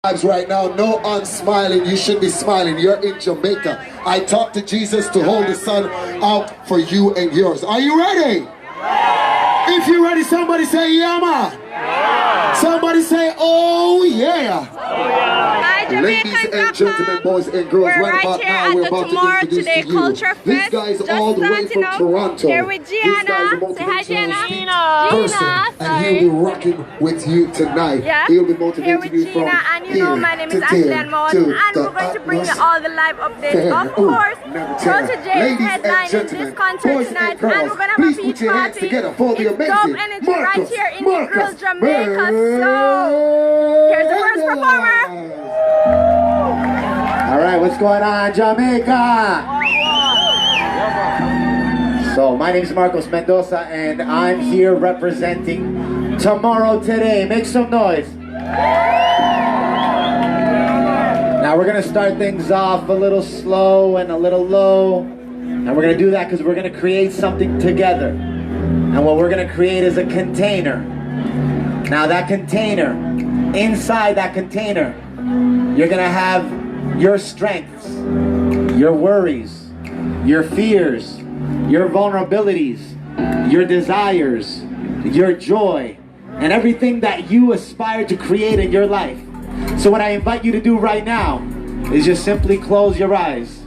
Right now, no unsmiling. You should be smiling. You're in Jamaica. I talked to Jesus to hold the sun out for you and yours. Are you ready? If you're ready, somebody say yeah, man. Somebody say oh yeah. Ladies and gentlemen, boys and girls, right about now we're about to introduce to you. This guy is all the way from Toronto. Here with Gianna. This guy is a motivational person, and he'll be rocking with you tonight. Yeah. He'll be motivating you from and you know my name is Ashley and we're going to bring you all the live updates. Of course, Protoje is headlining this concert tonight, and we're going to have a beach party. Together for the amazing dope energy right here in Tmrw.Tday, Jamaica. So here's the first performer. Alright, what's going on, Jamaica? So, my name is Marcos Mendoza, and I'm here representing Tmrw.Tday. Make some noise. Now, we're going to start things off a little slow and a little low. And we're going to do that because we're going to create something together. And what we're going to create is a container. Now, that container, inside that container, you're going to have your strengths, your worries, your fears, your vulnerabilities, your desires, your joy, and everything that you aspire to create in your life. So what I invite you to do right now is just simply close your eyes.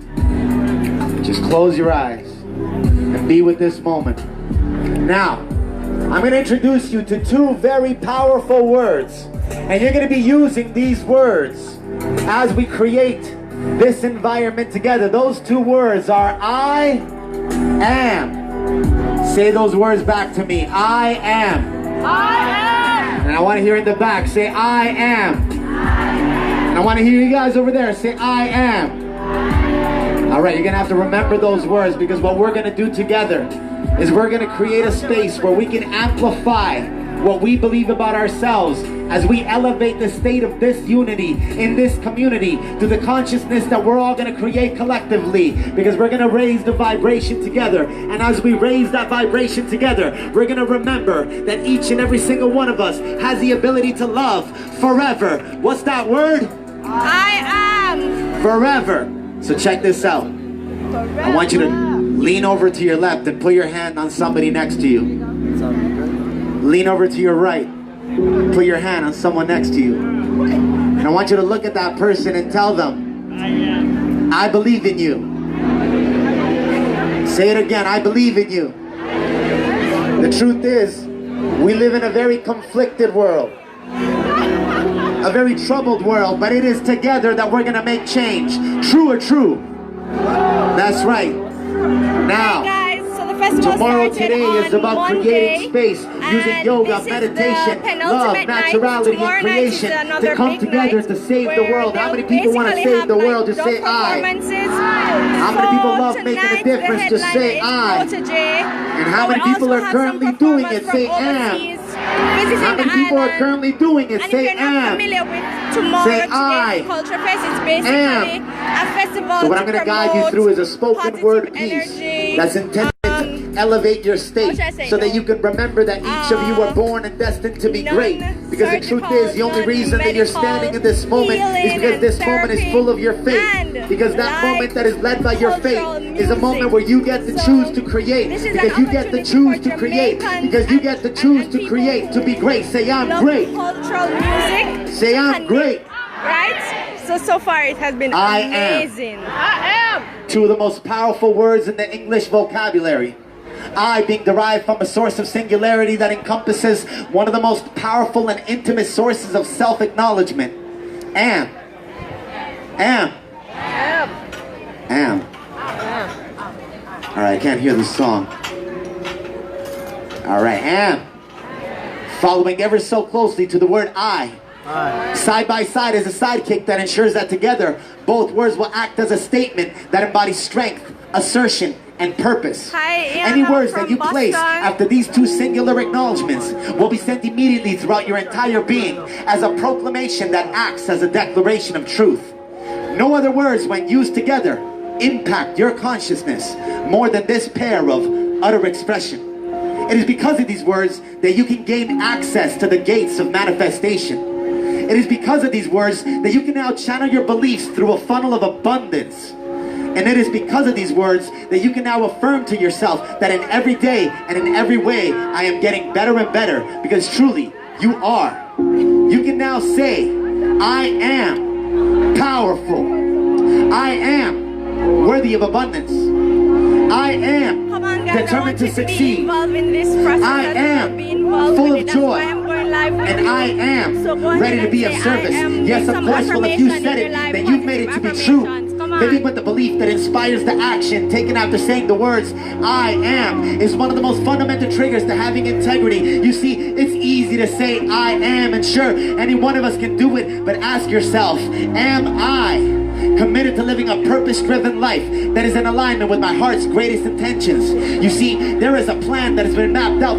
Just close your eyes and be with this moment. Now, I'm going to introduce you to two very powerful words, and you're going to be using these words as we create this environment together. Those two words are I am. Say those words back to me. I am. I am. And I want to hear in the back, say I am. And I want to hear you guys over there, say I am. Alright, you're going to have to remember those words, because what we're going to do together is we're going to create a space where we can amplify what we believe about ourselves as we elevate the state of this unity in this community to the consciousness that we're all going to create collectively, because we're going to raise the vibration together. And as we raise that vibration together, we're going to remember that each and every single one of us has the ability to love forever. What's that word? I am. Forever. So check this out. I want you to lean over to your left and put your hand on somebody next to you. Lean over to your right. Put your hand on someone next to you. And I want you to look at that person and tell them, I believe in you. Say it again, I believe in you. The truth is, we live in a very conflicted world. A very troubled world, but it is together that we're going to make change. True or true? That's right. Now, Tmrw.Tday is about creating space using yoga, meditation, love, naturality, and creation to come together to save the world. How many people want to save the world? Just say I. How many people love making a difference? Just say I. And how many people are currently doing it? Say am. How many people are currently doing it? Say am. Say I am. So what I'm going to guide you through is a spoken word piece that's intended to elevate your state, so that you can remember that each of you are born and destined to be great. Because the truth is, the only reason that you're standing in this moment is because this moment is full of your faith. Because that moment that is led by your faith is a moment where you get to choose to create. Because you get to choose to create. Because you get to choose to create, to be great. Say I'm great. Say I'm great. Right? So far it has been amazing. I am. Two of the most powerful words in the English vocabulary. I being derived from a source of singularity that encompasses one of the most powerful and intimate sources of self-acknowledgement. Am. Am. Am. Alright, I can't hear the song. Alright, am. Following ever so closely to the word I. Side by side is a sidekick that ensures that together both words will act as a statement that embodies strength, assertion, and purpose. Any words that you place after these two singular acknowledgements will be sent immediately throughout your entire being as a proclamation that acts as a declaration of truth. No other words, when used together, impact your consciousness more than this pair of utter expression. It is because of these words that you can gain access to the gates of manifestation. It is because of these words that you can now channel your beliefs through a funnel of abundance. And it is because of these words that you can now affirm to yourself that in every day and in every way, I am getting better and better, because truly, you are. You can now say, I am powerful. I am worthy of abundance. I am determined to succeed. I am full of joy. And I am ready to be of service. Yes, of course, well, if you said it, then you've made it to be true. Living with the belief that inspires the action, taken after saying the words, I am, is one of the most fundamental triggers to having integrity. You see, it's easy to say, I am, and sure, any one of us can do it, but ask yourself, am I committed to living a purpose-driven life that is in alignment with my heart's greatest intentions? You see, there is a plan that has been mapped out